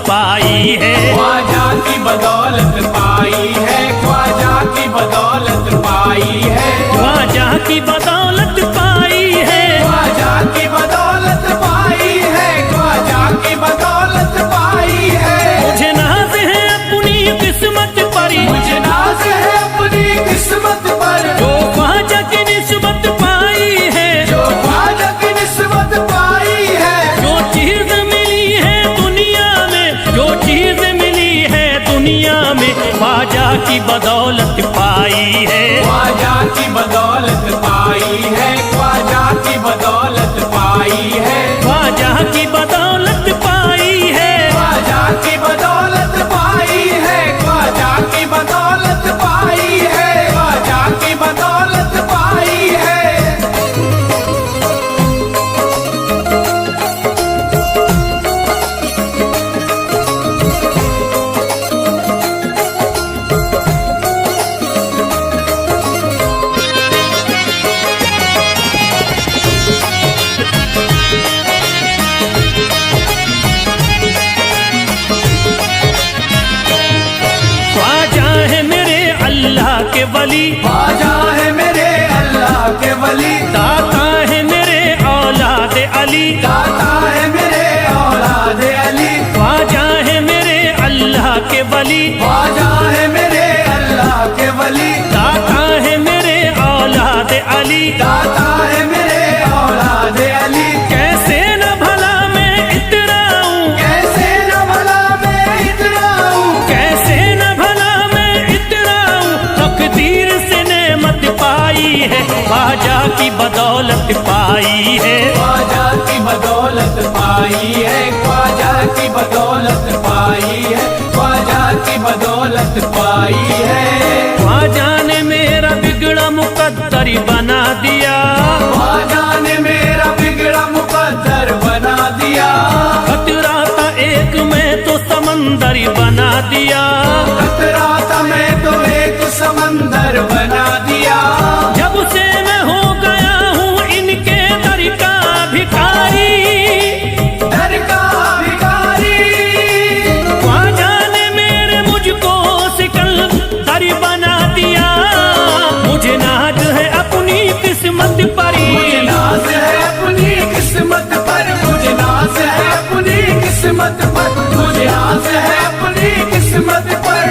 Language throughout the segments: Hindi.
पाई है। ख्वाजा की बदौलत पाई है, ख्वाजा की बदौलत पाई है, ख्वाजा की बदौलत पाई है, ख्वाजा की बदौलत पाई है, ख्वाजा की बदौलत पाई है। मुझे नाज है अपनी किस्मत पर, मुझे नाज है अपनी किस्मत पर, जो ख्वाजा की निस्बत पाई है, जो ख्वाजा की निस्बत पाई है। जो चीज मिली है दुनिया में, जो चीज मिली है दुनिया में, ख्वाजा की बदौलत पाई है। ख्वाजा की बदौलत पाई है, ख्वाजा की बदौलत पाई है, ख्वाजा की बदौलत पाई है, ख्वाजा की बदौलत पाई है, ख्वाजा की बदौलत पाई है, ख्वाजा की बदौलत पाई है। ख्वाजा है मेरे अल्लाह के वली, ख्वाजा है मेरे अल्लाह के वली, दाता है मेरे औलाद अली, दाता है मेरे औलाद अली, ख्वाजा है मेरे अल्लाह के वली, ख्वाजा है मेरे अल्लाह के वली, दाता है मेरे औलाद अली। दाता है मेरे औलाद अली। कैसे न भला मैं इतराऊं, कैसे न भला मैं इतराऊं, कैसे न भला मैं इतराऊं, तकदीर से नेमत पाई है, ख्वाजा की बदौलत पाई है। ख्वाजा की बदौलत पाई है, ख्वाजा की बदौलत पाई है, ख्वाजा की बदौलत पाई है। ख्वाजा ने मेरा बिगड़ा मुकद्दर बना दिया, ख्वाजा ने मेरा बिगड़ा मुकद्दर बना दिया, खतरा था एक मैं तो समंदर बना दिया, खतरा था मैं तो एक समंदर बना दिया। जब से मैं हो गया हूँ इनके दर का भिखारी, दर का भिखारी, ख्वाजा ने मेरे मुझको सिकंदर बना दिया। मुझे नाज है अपनी किस्मत पर, मुझे नाज है अपनी किस्मत पर, मुझे नाज है अपनी किस्मत पर, मुझे नाज है अपनी किस्मत पर।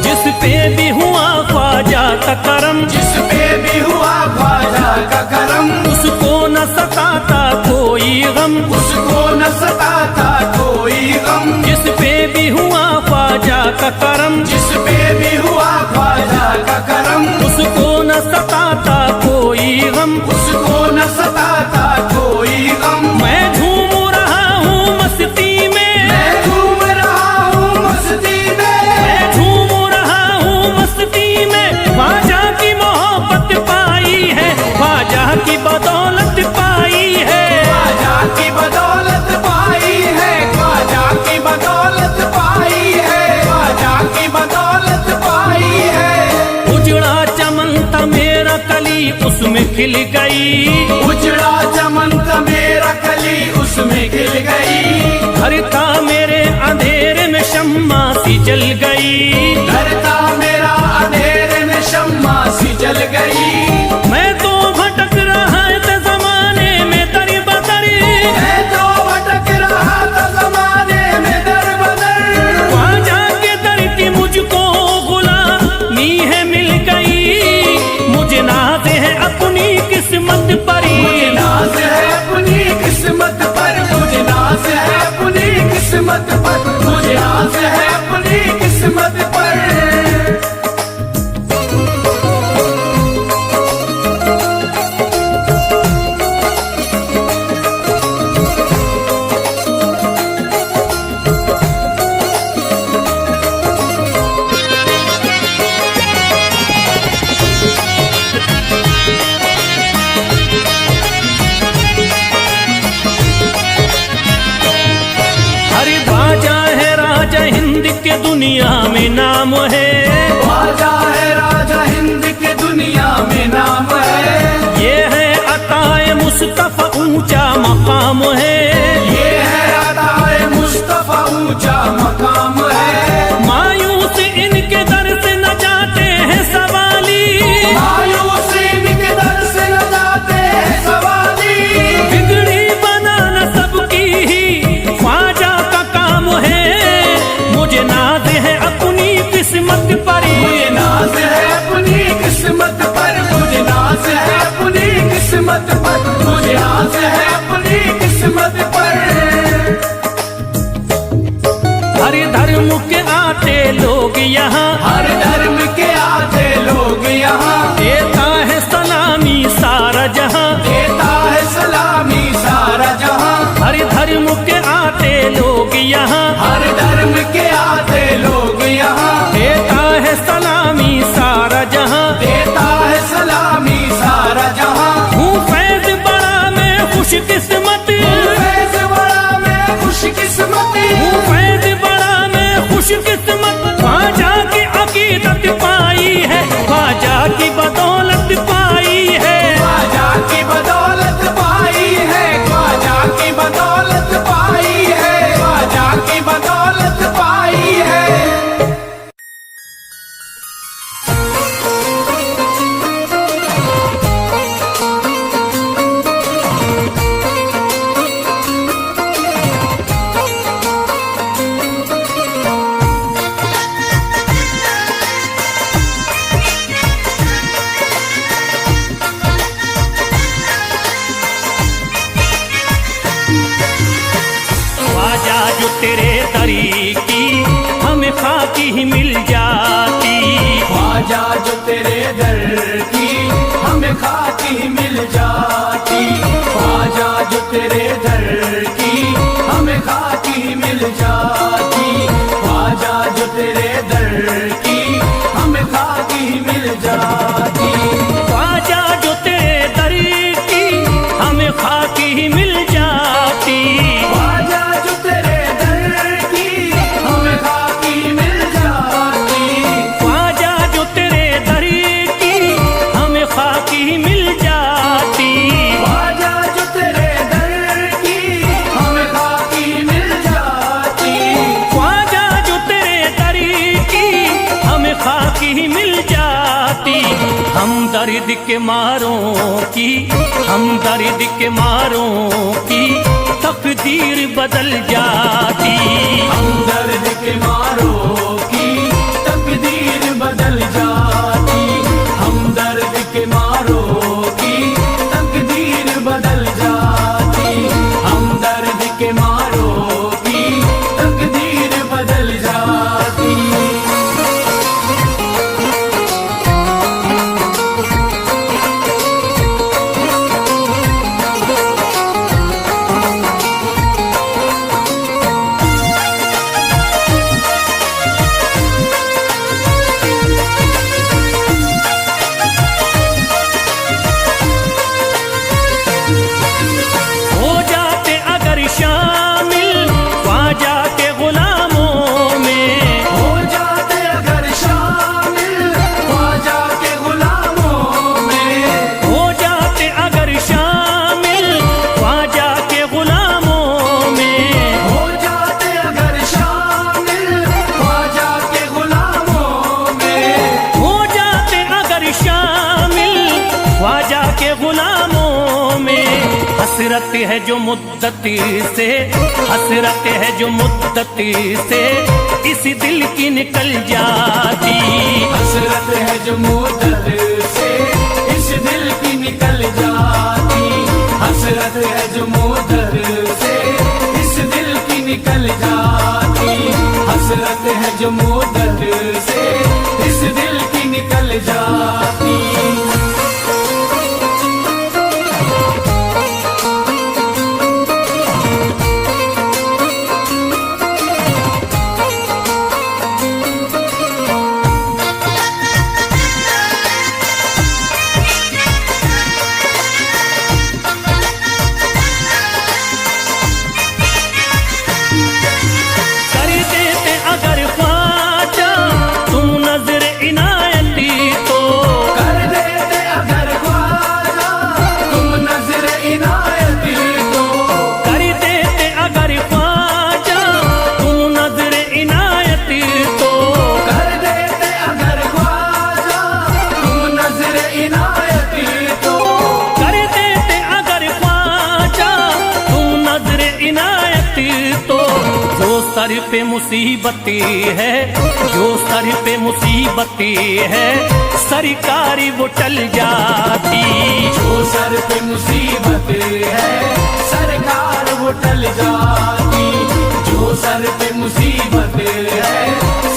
जिस पे भी हुआ ख्वाजा का करम, जिस पे भी हुआ ख्वाजा का करम, उसको न सताता कोई गम, उसको न सताता कोई गम। जिस पे भी हुआ ख्वाजा का करम, जिस पे भी हुआ ख्वाजा का करम, उसको न सताता कोई गम। उसको न सताता कोई गम। मैं झूम रहा हूँ मस्ती में, मैं झूम रहा हूँ मस्ती में, मैं झूम रहा हूँ मस्ती में, ख्वाजा की मोहब्बत पाई है, ख्वाजा की बदौलत पाई है। ख्वाजा की बदौलत पाई है, ख्वाजा की बदौलत पाई है, ख्वाजा की बदौलत पाई है। उजड़ा चमन था मेरा कली उसमें खिल गई, उजड़ा चमन का मेरा कली उसमें खिल गई, घर था मेरे अंधेरे में शम्मा सी जल गई, घर था मेरा अंधेरे में शम्मा सी जल गई। मैं तो भटक रहा था जमाने में दर बदर, मैं तो भटक रहा था जमाने में दर बदर, ख्वाजा के दर की मुझको गुलामी है मिल गई। मुझे नाज है अपनी किस्मत पर, मुझे नाज है अपनी किस्मत पर, मुझे नाज है अपनी किस्मत पर, मुझे नाज है अपनी किस्मत पर। दुनिया में नाम है। ख्वाजा है राजा हिंद के दुनिया में नाम है। ये है अताए मुस्तफा ऊंचा मकाम है। ये है अताए मुस्तफा ऊंचा मकाम है। मायूस इनके दर से न जाते हैं सवाली। मायूस इनके दर से न जाते हैं सवाली। बिगड़ी बनाना सबकी ही ख्वाजा का काम है। मुझे नाज है अपनी किस्मत पर। मुझे नाज है अपनी किस्मत पर। मुझे नाज है अपनी किस्मत पर। मुझे नाज है अपनी किस्मत पर। हर धर्म के आते लोग यहाँ। हर धर्म के आते लोग यहाँ। देता है सलामी सारा जहाँ। देता है सलामी सारा जहाँ। हर धर्म के आते लोग यहाँ। हर धर्म के आते लोग यहाँ। देता है सलामी सारा जहाँ। देता है सलामी सारा जहाँ। हूँ फैज बड़ा मैं खुशकिस्मत। फैज बड़ा मैं खुशकिस्मत। हूँ फैज बड़ा मैं खुशकिस्मत। ख्वाजा की अकीदत पाई है। ख्वाजा की बदौलत पाई है। ख्वाजा की बदौलत पाई है। ख्वाजा की बदौलत पाई है। ख्वाजा की बदौलत पाई है। ख्वाजा जो तेरे दरी की हमें खाकी ही मिल जाती। ख्वाजा जो तेरे दर की हमें खाकी मिल जाती। ख्वाजा जो तेरे दर की हमें खाकी मिल जाती। ख्वाजा जो तेरे दर की हमें खाकी मिल जाती। ख्वाजा जो तेरे दर की हमें खाकी ही मिल जाती। ख्वाजा जो तेरे दर की हमें खाकी मिल जाती। ख्वाजा जो तेरे दर की हमें खाकी ही मिल जाती। ख्वाजा जो तेरे दर की हमें खाकी मिल जाती। ख्वाजा जो तेरे दर की हमें खाकी ही मिल जाती। हम दर्द के मारों की, हम दर्द के मारों की तकदीर बदल जाती। हम दर्द के मारों की तकदीर बदल जाती। हम दर्द के मारों की तकदीर बदल जाती। हम दर्द के मारों की तकदीर बदल जाती। हो जाते अगर शामिल ख्वाजा के गुलामों में। हो जाते अगर शामिल ख्वाजा के गुलामों में। हो जाते अगर शामिल ख्वाजा के गुलामों में। हो जाते अगर शामिल ख्वाजा के गुलामों में। हो जाते अगर शामिल ख्वाजा के गुलामों में। हसरत है जो मुद्दती से, हसरत है जो मुद्दती से इस दिल की निकल जाती। हसरत है जो मुद्दत से इस दिल की निकल जाती। हसरत है जो मुद्दत से इस दिल की निकल जाती। हसरत है जो मुद्दत से इस दिल की निकल जाती। कर देते अगर ख्वाजा सर पे मुसीबतें है, जो सर पे मुसीबतें है, सरकारी वो टल जाती। जो सर पे मुसीबत है सरकार वो टल जाती। जो सर पे मुसीबत है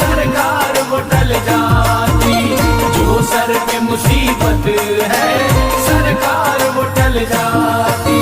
सरकार वो टल जाती। जो सर पे मुसीबत है सरकार वो टल जाती।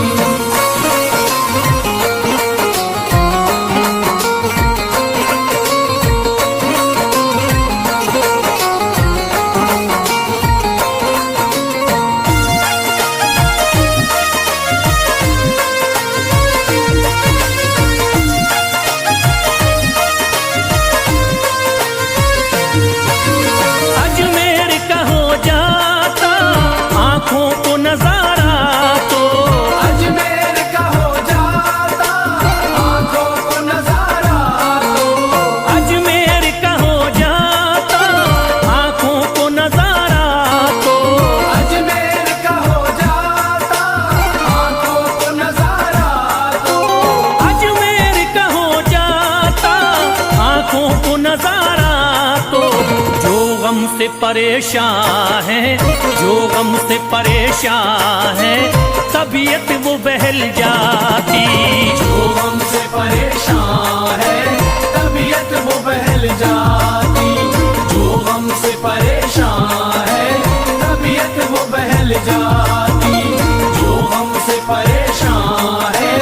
अजमेर का हो जाता आंखों को नजारा तो, अजमेर का हो जाता आंखों को नजारा तो। अजमेर का हो जाता आंखों को नजारा तो, अजमेर का हो जाता आंखों को नजारा तो। अजमेर का हो जाता आंखों को नजारा तो। जो गम से परेशान है, जो गम से परेशान है, तबीयत वो बहल जाती। जो हमसे परेशान है तबीयत वो बहल जाती। जो हमसे परेशान है तबीयत वो बहल जाती। जो हमसे परेशान है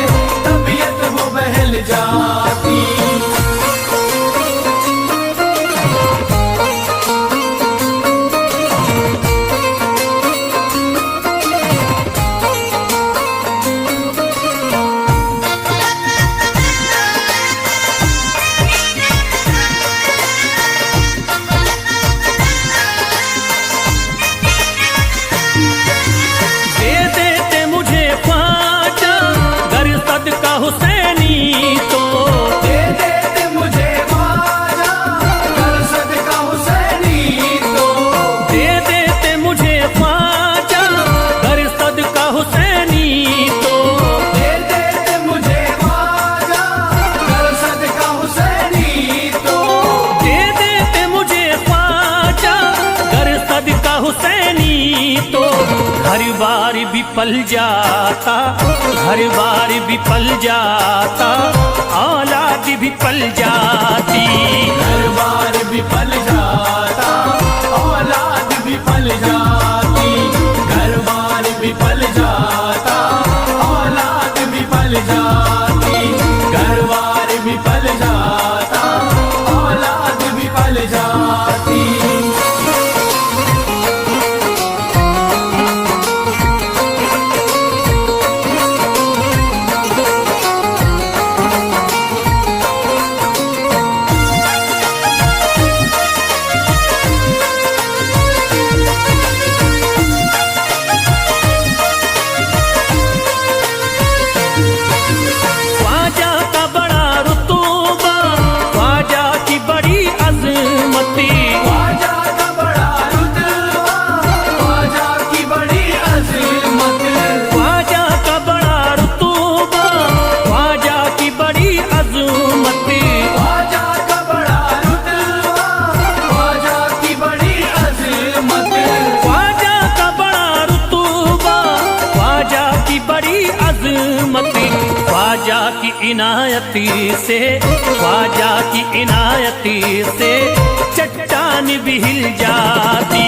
तबीयत वो बहल जाती। दे देते मुझे ख्वाजा गर सदका हुसैनी तो, दे देते मुझे ख्वाजा कर सदका हुसैनी तो। दे देते मुझे ख्वाजा गर सदका हुसैनी तो, दे देते मुझे ख्वाजा कर सदका हुसैनी तो। दे देते मुझे ख्वाजा गर सदका हुसैनी तो। घर बार भी पल जाता, घर बार भी पल जाता, औलाद भी पल जाती। घर बार भी पल जाता औलाद भी पल जाती। घर बार भी पल जाता औलाद भी पल जाती। घर बार भी पल जाता औलाद भी पल जाती। ख्वाजा का बड़ा रुतबा, ख्वाजा की बड़ी अजमती, ख्वाजा का बड़ा रुतबा ख्वाजा की बड़ी अज़मत। ख्वाजा का बड़ा रुतबा, ख्वाजा की बड़ी अजमती, ख्वाजा का बड़ा रुतबा ख्वाजा की बड़ी अज़मत। ख्वाजा का बड़ा रुतबा, ख्वाजा की बड़ी अजमती। ख्वाजा की इनायती से, ख्वाजा की इनायती से चट्टान भी हिल जाती।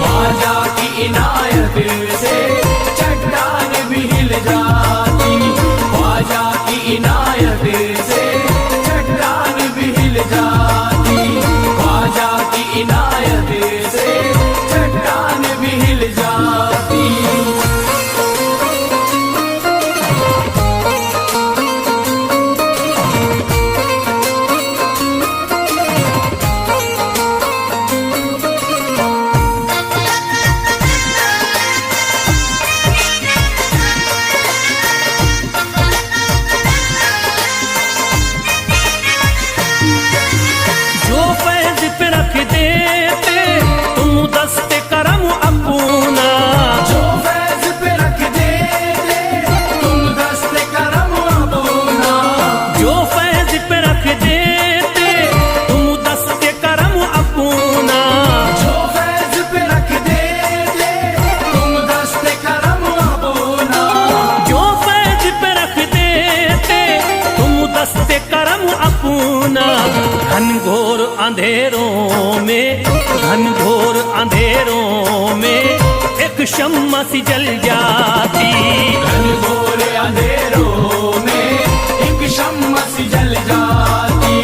ख्वाजा की इनायत से चट्टान भी हिल जाती। ख्वाजा की इनायत से चट्टान भी हिल जाती। ख्वाजा की इनायत से चट्टान भी हिल जाती। अंधेरों में, घनघोर अंधेरों में एक शम्मा सी जल जाती। घनघोर अंधेरों में एक शम्मा सी जल जाती।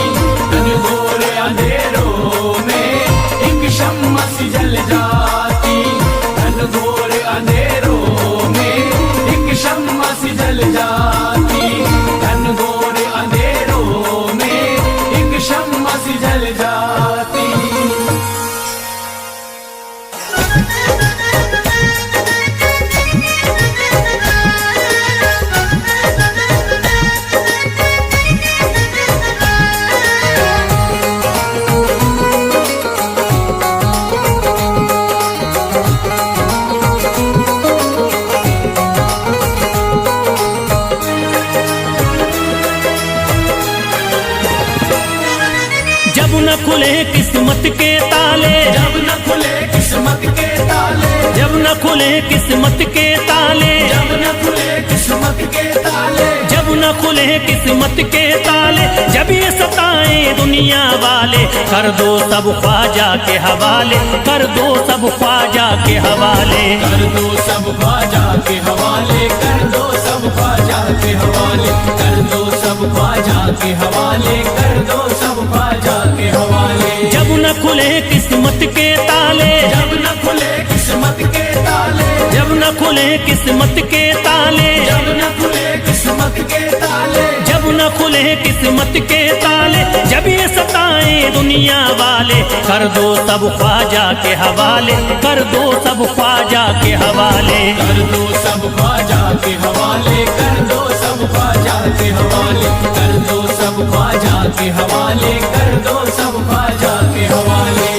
घनघोर अंधेरों में एक शम्मा सी जल जाती। घनघोर अंधेरों में एक शम्मा सी जल जाती। घनघोर अंधेरों में एक शम्मा सी जल जाती। जब न खुले किस्मत के ताले, जब न खुले किस्मत के ताले, जब न खुले किस्मत के ताले, जब न खुले किस्मत के ताले, जब न खुले किस्मत के ताले, जब ये सताएं दुनिया वाले, कर दो सब ख्वाजा के हवाले, कर दो सब ख्वाजा के हवाले। कर दो सब ख्वाजा के हवाले, कर दो सब ख्वाजा के हवाले, कर दो सब ख्वाजा के हवाले, कर दो सब ख्वाजा के हवाले। जब न खुले किस्मत के ताले, जब न खुले किस्मत के ताले, जब न खुले किस्मत के ताले, जब न खुले किस्मत के ताले, जब न खुले किस्मत के ताले, जब ये सताएं दुनिया वाले, कर दो सब ख्वाजा के हवाले, कर दो सब ख्वाजा के हवाले। कर दो सब ख्वाजा के हवाले, कर दो सब ख्वाजा के हवाले, कर दो सब ख्वाजा के हवाले, कर दो सब ख्वाजा के हवाले।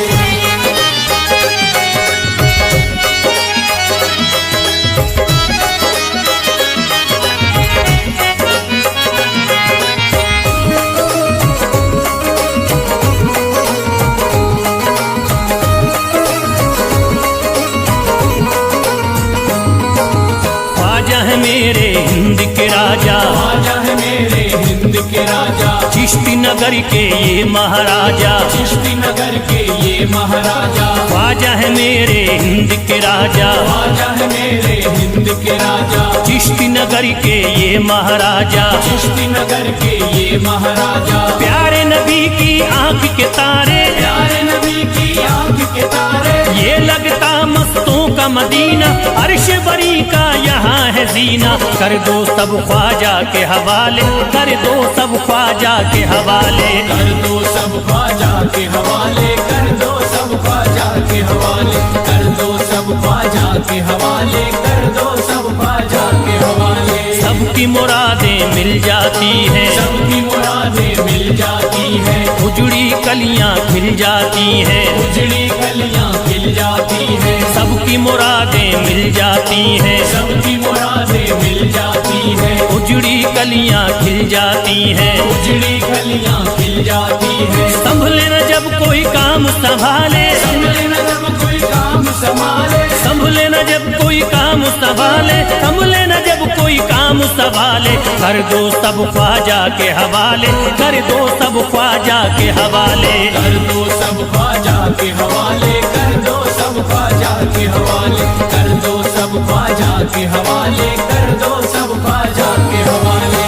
ख्वाजा है मेरे हिंद के राजा, ख्वाजा है मेरे हिंद के राजा, चिश्ती नगर के ये महाराजा, चिश्ती नगर के ये महाराजा। ख्वाजा है मेरे हिंद के राजा, ख्वाजा है मेरे हिंद के राजा, चिश्ती नगर के ये महाराजा, चिश्ती नगर के ये महाराजा। प्यारे नबी की आंख के तारे, प्यारे नबी की आंख के तारे, ये लगता मस्तों का मदीना, अर्श बरी का यहाँ है जीना। कर दो सब ख्वाजा के हवाले, कर दो सब ख्वाजा के हवाले। कर दो सब ख्वाजा के हवाले, कर दो सब ख्वाजा के हवाले, कर दो सब ख्वाजा के हवाले, कर दो सब ख्वाजा के हवाले। सबकी मुरादें मिल जाती हैं, सबकी मुरादें मिल जाती है, उजड़ी कलियां खिल जाती हैं, उजड़ी कलियां खिल जाती है, सबकी मुरादें मिल जाती हैं, सबकी मुरादें मिल जाती है, उजड़ी कलियां खिल जाती हैं। उजड़ी कलियां खिल जाती है। संभले न जब कोई काम संभाले, संभले न जब कोई काम संभाले, संभले न जब कोई काम संभाले, संभले न जब कोई काम संभाले, कर दो सब ख्वाजा के हवाले, कर दो सब ख्वाजा के हवाले। कर दो सब ख्वाजा के हवाले, कर दो सब ख्वाजा के हवाले, कर दो सब ख्वाजा के हवाले, कर दो सब ख्वाजा के हवाले।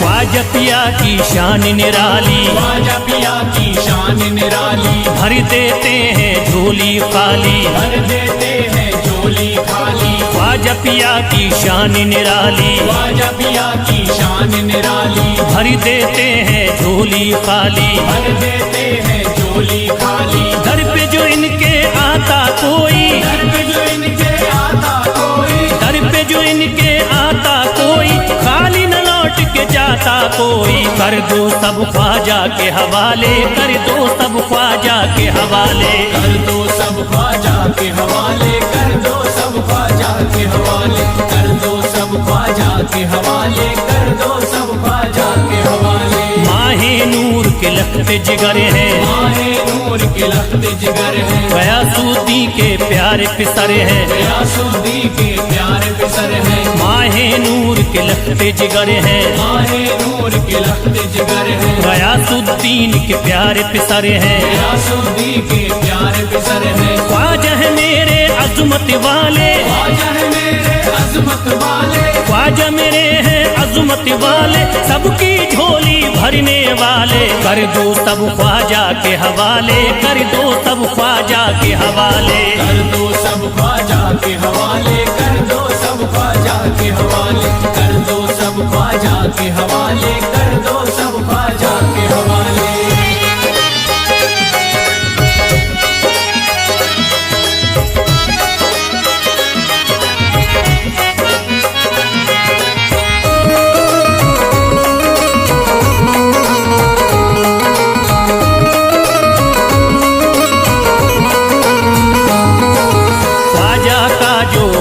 ख्वाजा पिया की शान निराली, ख्वाजा पिया की शान निराली, भर देते हैं झोली खाली, भर देते हैं झोली खाली। ख्वाजा पिया की शान निराली, ख्वाजा पिया की शान निराली, भर देते हैं झोली खाली, भर देते हैं झोली खाली। दर पे जो इनके आता कोई, दर पे जो इनके आता कोई, दर पे जो इनके आता कोई, खाली न लौट के जाता कोई, कर दो सब ख्वाजा के हवाले, कर दो सब ख्वाजा के हवाले, कर दो सब ख्वाजा के हवाले, कर दो सब ख्वाजा के हवाले, कर दो सब ख्वाजा के हवाले, कर दो सब ख्वाजा के हवाले। माहे नूर के लखते जिगर है, माहे नूर के लखते जिगर है, गयासुद्दीन के प्यारे पिसर है, गयासुद्दीन के प्यारे पिसर है। माहे नूर के लखते जिगर है, माहे नूर के लखते जिगर है, गयासुद्दीन के प्यारे पिसर है, गयासुद्दीन के प्यारे पिसर है। ख्वाजा है मेरे अज़मत वाले, ख्वाजा है मेरे अज़मत वाले, ख्वाजा मेरे हैं अज़मत वाले, सबकी झोली भरने वाले, कर दो सब ख्वाजा के हवाले, कर दो सब ख्वाजा के हवाले, कर दो सब ख्वाजा के हवाले, कर दो सब ख्वाजा के हवाले, कर दो सब ख्वाजा के हवाले, कर दो सब ख्वाजा के हवाले।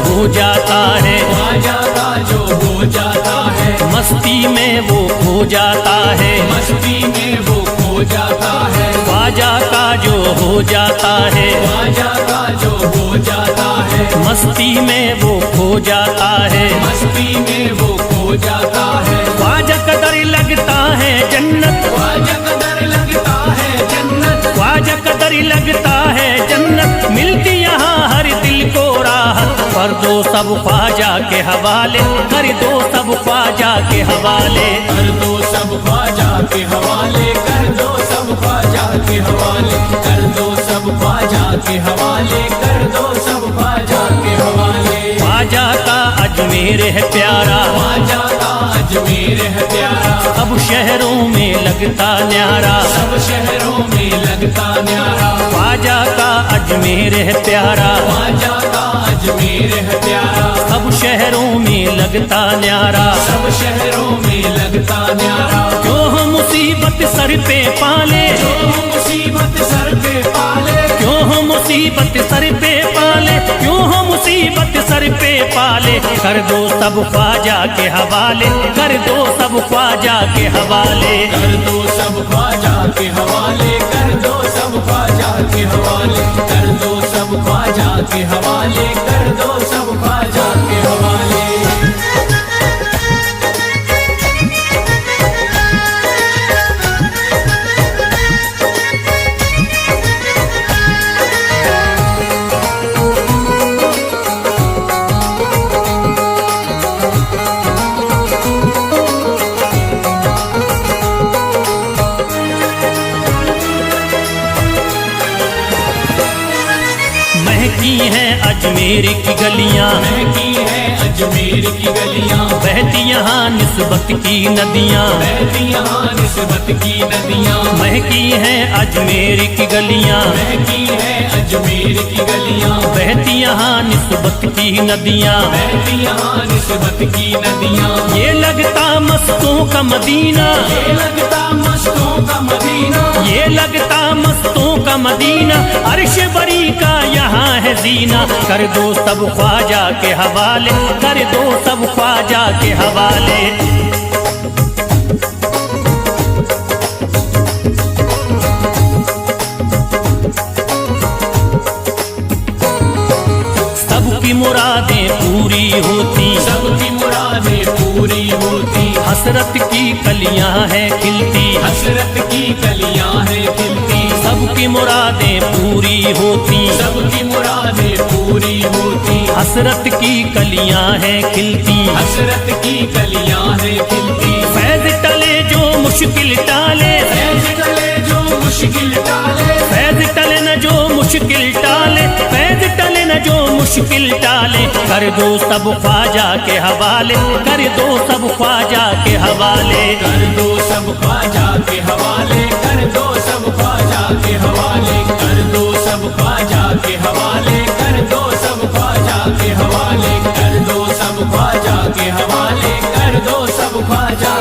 हो जाता है, ख्वाजा का जो हो जाता है, मस्ती में वो खो जाता है, मस्ती में वो खो जाता है। ख्वाजा का जो हो जाता है, ख्वाजा का जो हो जाता है, मस्ती में वो खो जाता है, मस्ती में वो खो जाता है। ख्वाजा कदर लगता है जन्नत, ख्वाजा कदर लगता है जन्नत, ख्वाजा कदर लगता है जन्नत, मिलती यहाँ हर दिल को राहत, कर दो सब ख्वाजा के हवाले, कर दो सब ख्वाजा के हवाले, कर दो सब ख्वाजा के हवाले, कर दो सब ख्वाजा के हवाले, कर दो सब ख्वाजा के हवाले, कर दो सब ख्वाजा के हवाले। ख्वाजा का अजमेर है प्यारा, ख्वाजा का अजमेर है प्यारा, अब शहरों में लगता न्यारा, सब शहरों में लगता न्यारा। ख्वाजा का अजमेर है प्यारा, ख्वाजा का अजमेर है प्यारा, अब शहरों में लगता न्यारा, सब शहरों में लगता न्यारा। क्यों हम मुसीबत सर पे पाले, जो मुसीबत सर पे पाले, क्यों हम मुसीबत सर पे पाले, क्यों हम मुसीबत सर पे पाले, कर दो सब ख्वाजा के हवाले, कर दो सब ख्वाजा के हवाले, कर दो सब ख्वाजा के हवाले, कर दो सब ख्वाजा के हवाले, कर दो सब ख्वाजा के हवाले, कर दो सब ख्वाजा के हवाले। महकी हैं अजमेर की गलियां, महकी है अजमेर की गलियां, बहती यहाँ निस्बत की नदियां, बहती यहाँ निस्बत की नदियां। महकी हैं अजमेर की गलियां, महकी है अजमेर की गलियां, बहती यहाँ निस्बत की नदियां, बहती यहाँ निस्बत की नदियां। ये लगता मस्तों का मदीना, ये लगता मस्तों का मदीना, ये लगता मस्तों का मदीना, अर्श बरी का यहाँ है जीना, कर दो सब ख्वाजा के हवाले, कर दो सब ख्वाजा के हवाले। सबकी मुरादें पूरी होती, सबकी मुरादें पूरी होती, हसरत की कलियां हैं खिलती, हसरत की कलियां हैं खिलती, सबकी मुरादें पूरी होती, सबकी मुरादें पूरी होती, हसरत की कलियां हैं खिलती, हसरत की कलियां हैं खिलती। फैज टले जो मुश्किल टाले, फैज टले जो मुश्किल टाले, फैज टले न जो मुश्किल टाले, फैज टले न जो मुश्किल टाले, कर दो सब ख्वाजा के हवाले, कर दो सब ख्वाजा के हवाले, कर दो सब ख्वाजा के हवाले, कर दो सब ख्वाजा के हवाले, कर दो सब ख्वाजा के हवाले, कर दो सब ख्वाजा के हवाले, कर दो सब ख्वाजा के हवाले, कर दो सब ख्वाजा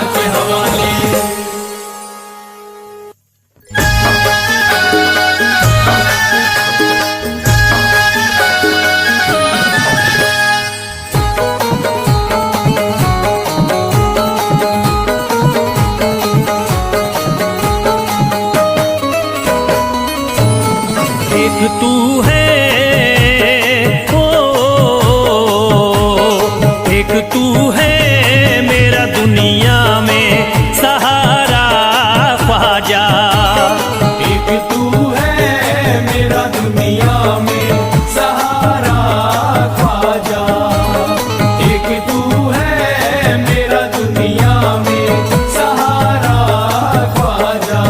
एक तू है, ओ एक तू है मेरा दुनिया में सहारा ख्वाजा। एक तू है मेरा दुनिया में सहारा ख्वाजा। एक तू है मेरा दुनिया में सहारा ख्वाजा।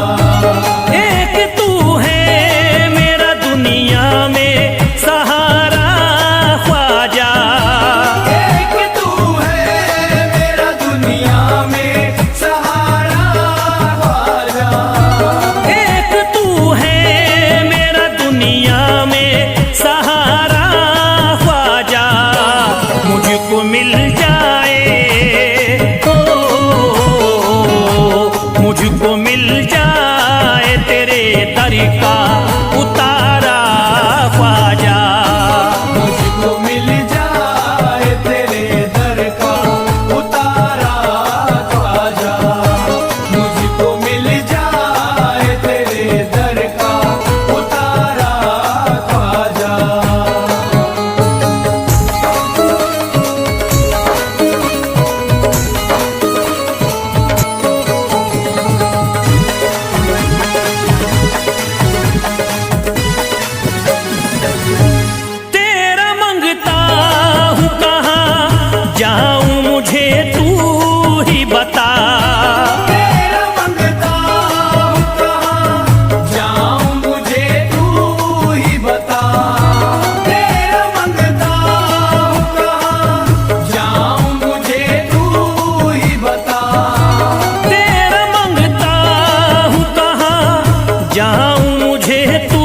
एक तू है मेरा दुनिया में सहारा ख्वाजा। एक तू है मेरा दुनिया में सहारा ख्वाजा। एक तू है मेरा दुनिया में सहारा ख्वाजा। मुझको मिल जाए, ओ मुझको मिल जाए तेरे दर का उतारा ख्वाजा। मुझको मिल जाए तेरे दर का उतारा ख्वाजा। मुझको मिल जाए तेरे दर का उतारा ख्वाजा। तेरा मंगता हूँ कहाँ जाऊँ मुझे तू ही बता। तेरा मंगता हूँ कहाँ जाऊँ मुझे तू ही बता। तेरा मंगता हूँ कहाँ जाऊँ मुझे तू ही बता। तेरा मंगता हूँ कहाँ जाऊँ मुझे तू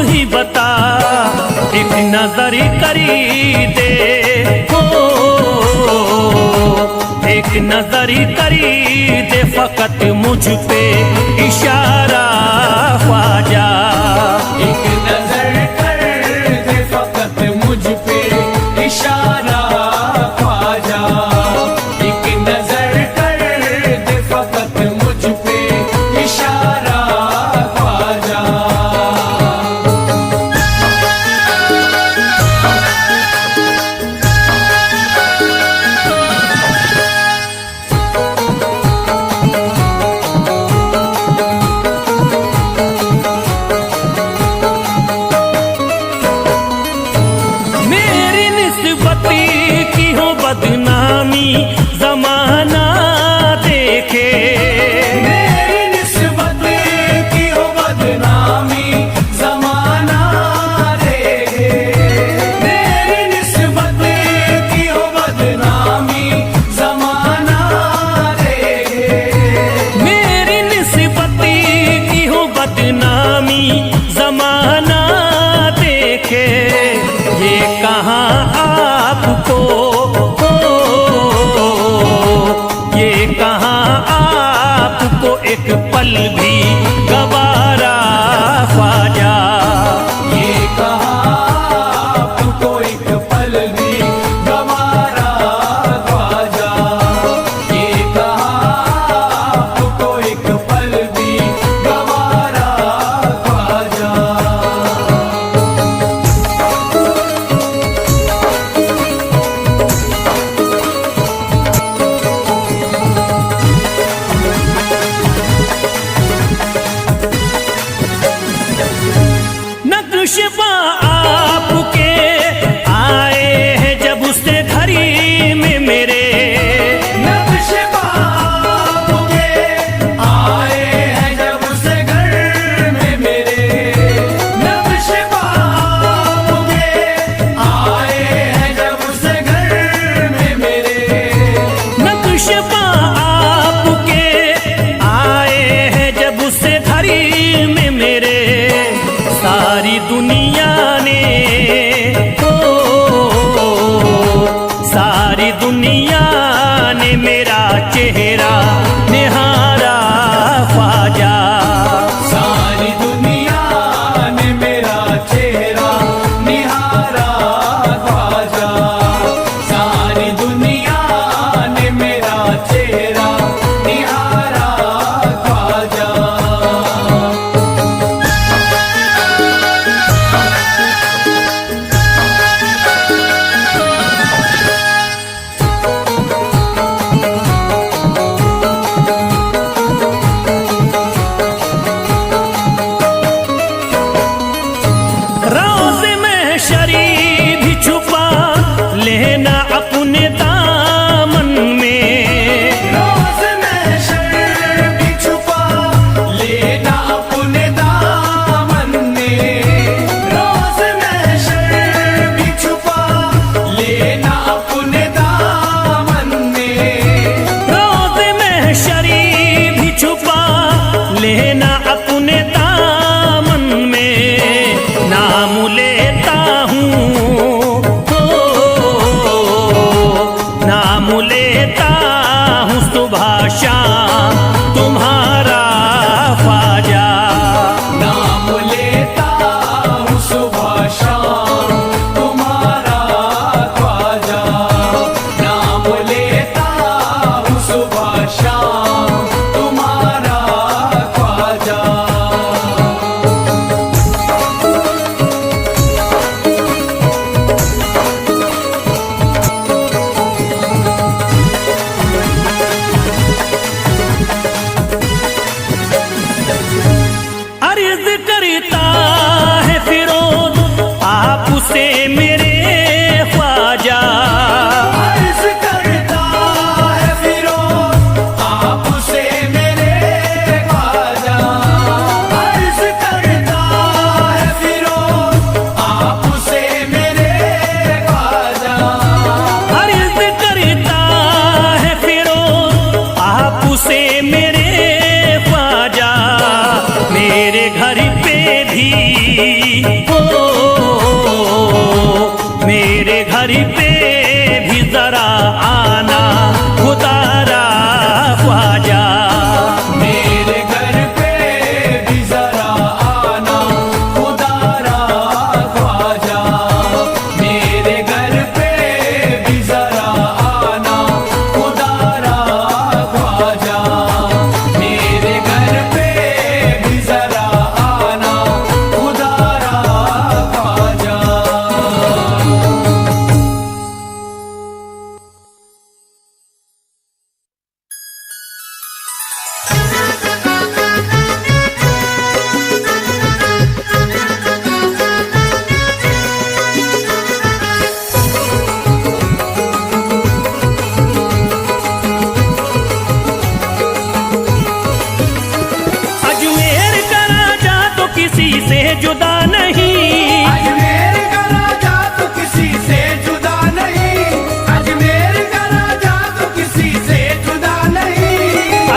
ही बता। एक नजर करी दे, ओ एक नजर करी दे फकत मुझ पे इशारा ख्वाजा। एक नजर कर दे फकत मुझ पे इशारा ख्वाजा। एक नजर कर दे फकत मुझ पे इशारा ख्वाजा। मेरी निस्बत की हो बदनामी जमाना देखे। मेरी निस्बत की हो बदनामी जमाना देखे। मेरी निस्बत की हो बदनामी जमाना देखे। मेरी निस्बत की हो बदनामी जमाना देखे। ये कहाँ आपको, ये कहाँ आपको एक पल भी गवारा ख्वाजा। ये कहाँ आपको एक पल भी गवारा ख्वाजा। ये कहाँ आपको एक पल भी गवारा ख्वाजा। नक्शबा आपके आए हैं जब उससे घड़ी में मेरे। नक्शबा आपके आए हैं जब से घर में मेरे। नक्शबा आपके आए हैं जब से घर में मेरे। नक्शबा आपके आए हैं जब उससे घड़ी में मेरे। सारी दुनिया ने, ओ सारी दुनिया ने मेरा चेहरा निहारा ख्वाजा। सारी दुनिया ने मेरा चेहरा निहारा ख्वाजा। सारी दुनिया ने मेरा चेहरा निहारा ख्वाजा। अर्ज करता है फिरोज आपसे मेरे ख्वाजा, अर्ज करता है फिरोज आपसे मेरे ख्वाजा, अर्ज करता है फिरोज आपसे मेरे ख्वाजा, अर्ज करता है फिरोज आपसे मेरे ख्वाजा, मेरे घर पे भी मेरे घर पे भी जरा आना खुदारा ख्वाजा, मेरे घर पे भी जरा आना खुदारा ख्वाजा, मेरे घर पे भी जरा आना खुदारा ख्वाजा, मेरे घर पे भी जरा आना खुदारा ख्वाजा। अजमेर का राजा तो किसी से जुदा नहीं, अजमेर का राजा तो किसी से जुदा नहीं, अजमेर का राजा तो किसी से जुदा नहीं,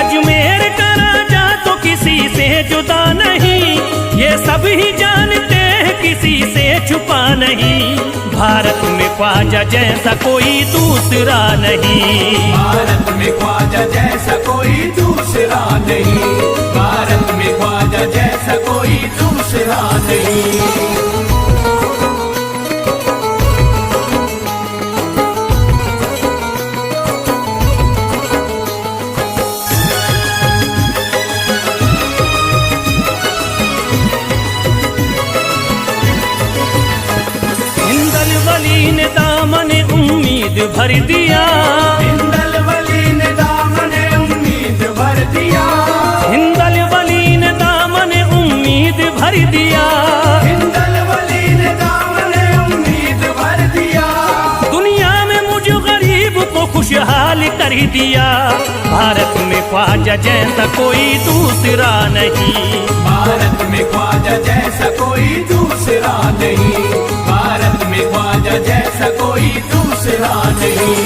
अजमेर का राजा तो किसी से जुदा नहीं, ये सब ही जानते हैं किसी से छुपा नहीं, भारत में ख्वाजा जैसा कोई दूसरा नहीं, भारत में ख्वाजा जैसा कोई दूसरा नहीं, भारत में ख्वाजा जैसा कोई दूसरा नहीं। हिंदल वली ने दामन उम्मीद भर दिया, हिंदल वली ने दामन उम्मीद भर दिया, हिंदल वली ने दामन उम्मीद भर दिया, हिंदल वली ने दामन उम्मीद भर दिया, दुनिया में मुझ गरीब को खुशहाल कर दिया, भारत में ख्वाजा जैसा कोई दूसरा नहीं, भारत में ख्वाजा जैसा कोई दूसरा नहीं, भारत में ख्वाजा जैसा कोई दूसरा नहीं।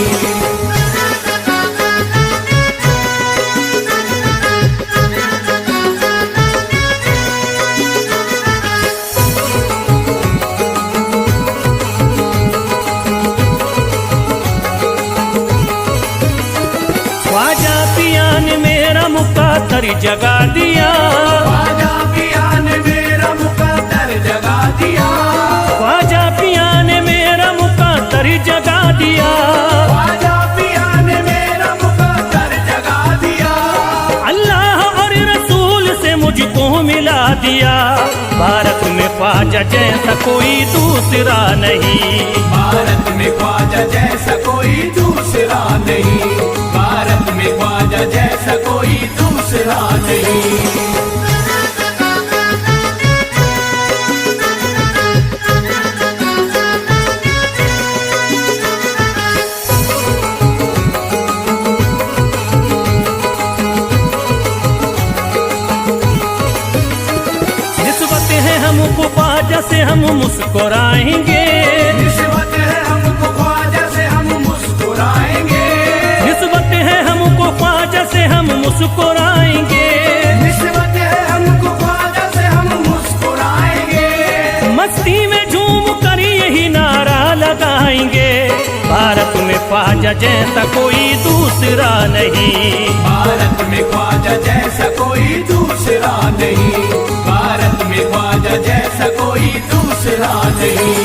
ख्वाजा पिया ने मेरा मुकातर जगा दिया, ख्वाजा पिया ने मेरा मुकद्दर जगा दिया, ख्वाजा पिया ने मेरा मुकातर जगा दिया, ख्वाजा पिया ने मेरा मुकद्दर जगा दिया, अल्लाह और रसूल से मुझको मिला दिया, भारत में ख्वाजा जैसा कोई दूसरा नहीं, भारत में ख्वाजा जैसा कोई दूसरा नहीं, भारत में ख्वाजा जैसा कोई दूसरा नहीं। निस्बत है हमको ख्वाजा से हम मुस्कुराएंगे, निस्बत है हमको ख्वाजा से हम मुस्कुराएंगे, निस्बत है हमको ख्वाजा से हम मुस्कुराएंगे, निस्बत है हमको ख्वाजा से हम मुस्कुराएंगे, मस्ती में झूम कर यही नारा लगाएंगे, भारत में ख्वाजा जैसा कोई दूसरा नहीं, भारत में ख्वाजा जैसा कोई दूसरा नहीं, भारत में ख्वाजा जैसा कोई दूसरा नहीं।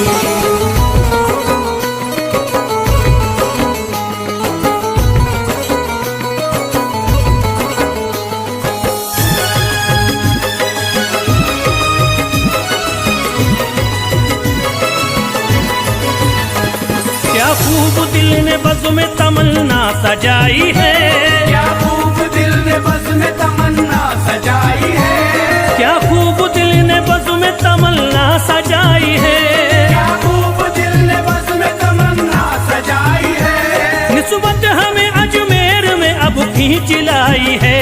क्या खूब दिल ने बज़्म में तमन्ना सजाई है, क्या खूब दिल ने बज़्म में तमन्ना सजाई है, क्या खूब दिल ही चिलाई है।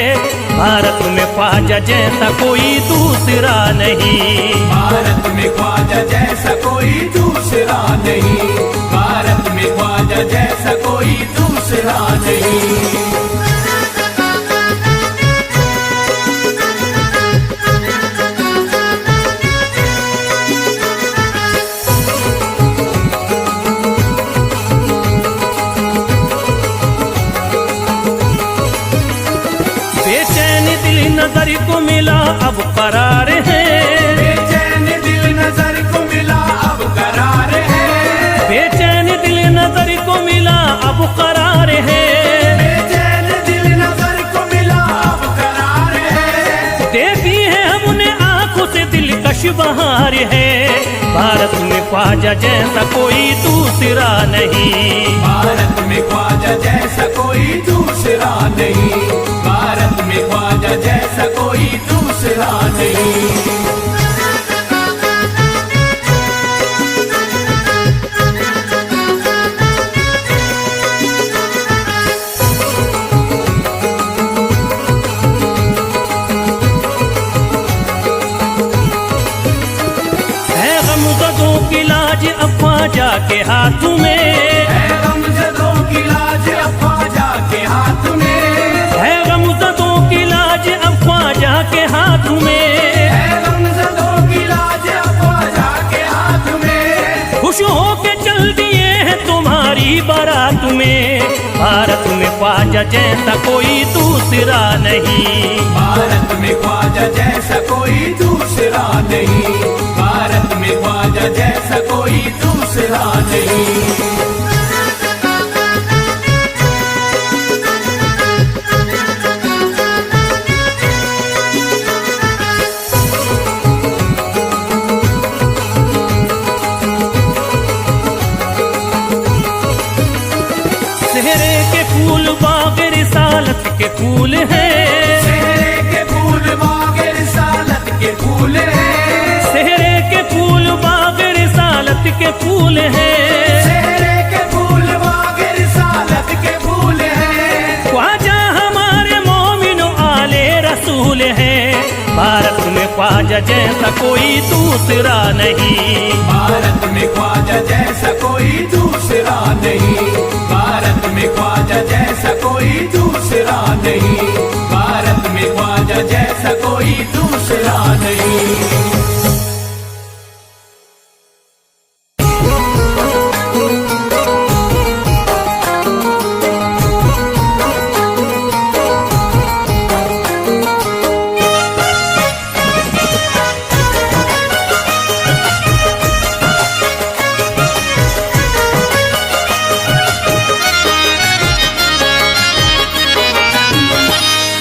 भारत में ख्वाजा जैसा कोई दूसरा नहीं, भारत में ख्वाजा जैसा कोई दूसरा नहीं, भारत में ख्वाजा जैसा कोई दूसरा नहीं। नजर को मिला अब करार है, बेचैन दिल नजर को मिला अब करार है, बेचैन दिल नजर को मिला अब करार है, बेचैन दिल नजर को मिला अब करार है। देखी है हमने आंखों से दिलकश बहार है। भारत में ख्वाजा जैसा कोई दूसरा नहीं, भारत में ख्वाजा जैसा कोई दूसरा नहीं, भारत में ख्वाजा जैसा कोई दूसरा नहीं। ख्वाजा के हाथ में है गमज़दों की लाज अब ख्वाजा के हाथ में, है गमज़दों की लाज अब ख्वाजा के हाथ में, है गमज़दों की लाज अब ख्वाजा के हाथ में। खुश होके चल दिए हैं तुम्हारी बारात में। भारत में ख्वाजा जैसा कोई दूसरा नहीं, भारत में ख्वाजा जैसा कोई दूसरा नहीं, भारत में ख्वाजा जैसा कोई दूसरा नहीं। सेहरे के फूल बाग रिसालत के फूल हैं, सेहरे के फूल बाग रिसालत के फूल हैं, सेहरे के फूल बाग रिसालत के फूल हैं, सेहरे के फूल बाग रिसालत के फूल हैं। ख्वाजा हमारे मोमिनो आले रसूल हैं। भारत में ख्वाजा जैसा कोई दूसरा नहीं, भारत में ख्वाजा जैसा कोई दूसरा नहीं, भारत में ख्वाजा जैसा कोई दूसरा नहीं, भारत में ख्वाजा जैसा कोई दूसरा नहीं।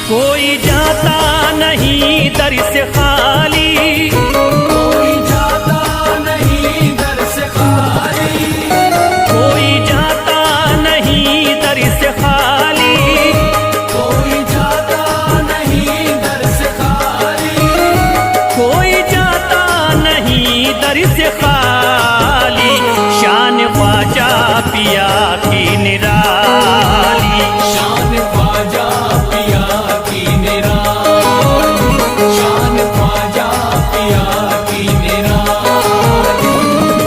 कोई जाता नहीं दर से खाली, कोई जाता नहीं दर से खाली, कोई जाता नहीं दर से खाली, कोई जाता नहीं दर से खाली, कोई जाता नहीं दर से खाली। शान ख्वाजा पिया की निराली, शान ख्वाजा पिया की निराली, शान ख्वाजा पिया की निराली।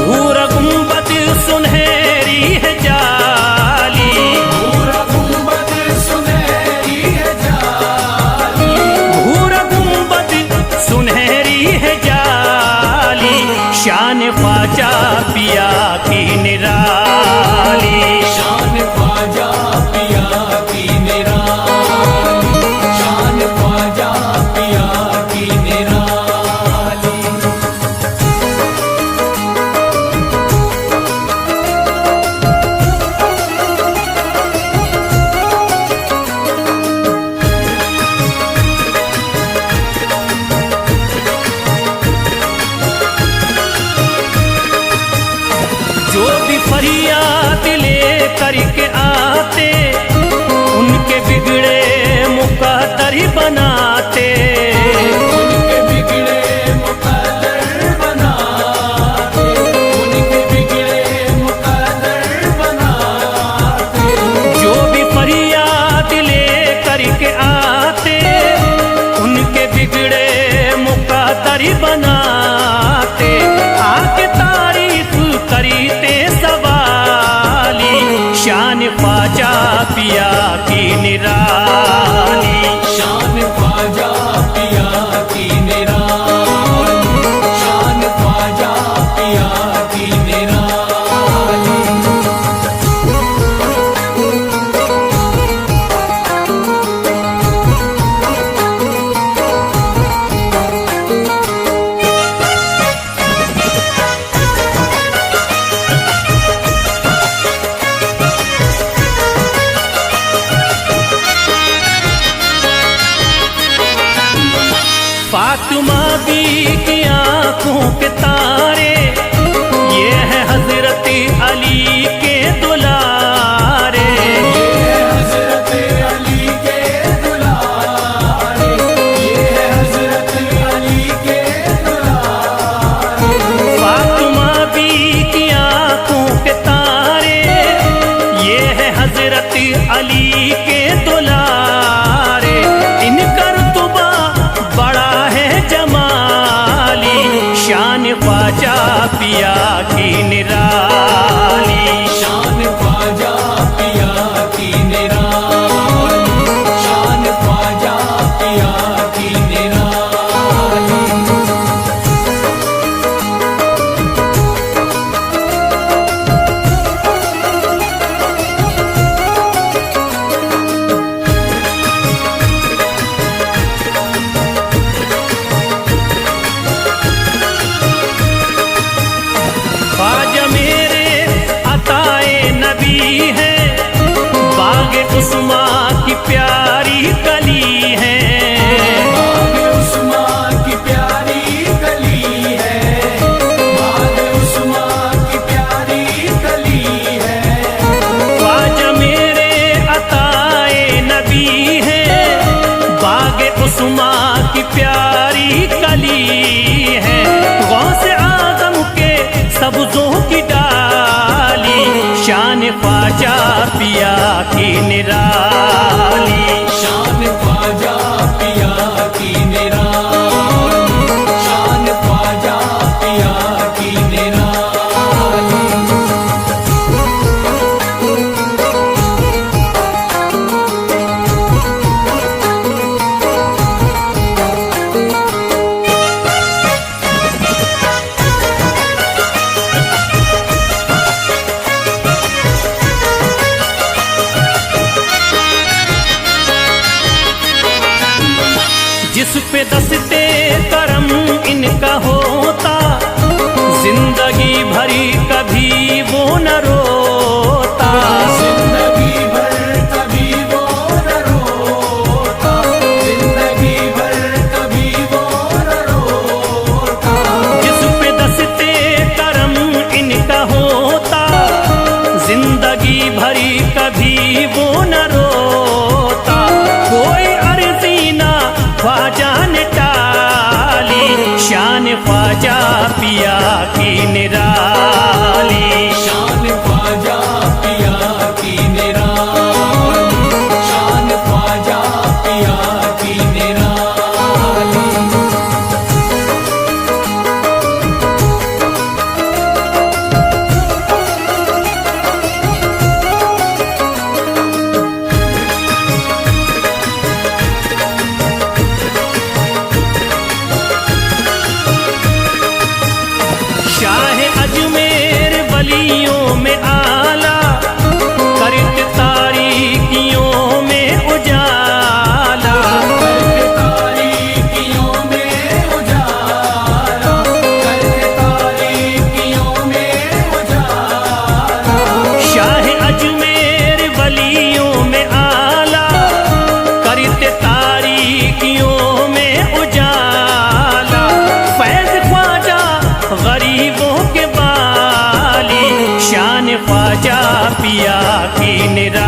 भूर गुंबद सुनहरी है जाली, भूर गुंबद सुनहरी है जाली, भूर गुंबद सुनहरी है जाली। शान ख्वाजा पिया की निराली, शान ख्वाजा पिया की निराली, शान ख्वाजा पिया की निराली। जो भी फरियाद ले करके आते, उनके बिगड़े मुकद्दर ही बनाते, उनके बिगड़े मुकद्दर बनाते, उनके बिगड़े मुकद्दर बनाते। जो भी फरियाद ले करके ख्वाजा पिया की निराली। शान ख्वाजा पिया की निराली, शान ख्वाजा पिया की निराली। ख्वाजा मेरे अताए नबी है, बाग उस्मा की प्यारी कली है। बाग उस्मा की प्यारी कली है, बाग उस्मा की प्यारी कली है। ख्वाजा मेरे अताए नबी है, बाग उस्मा की प्यारी कली है। गौसे आदम के सब्जों की डाली, शान ख्वाजा पिया की निराली। शान ख्वाजा पिया की निराली, शान ख्वाजा पिया की निराली। जिस पे दस्ते करम इनका होता, जिंदगी भरी कभी वो न रोता। जिंदगी भर कभी वो न रोता, जिंदगी भर कभी वो न रोता। जिस पे दस्ते करम इनका होता, जिंदगी भरी कभी वो न रोता। कोई अर्जी ना ख्वाजा ने टाली, शान ख्वाजा पिया की निराली। शान ख्वाजा पिया की निराली, शान ख्वाजा पिया की निराली। शाह अजमेर वलियों में आला, करत तारीकियों में उजाला। करके तारीकियों में उजाला, करके तारीकियों में उजाला। शाह अजमेर वलियों में आला, करत तारीकियों में उजाला। फैज ख्वाजा गरीबों के बाली, शान ख्वाजा पिया की निराली।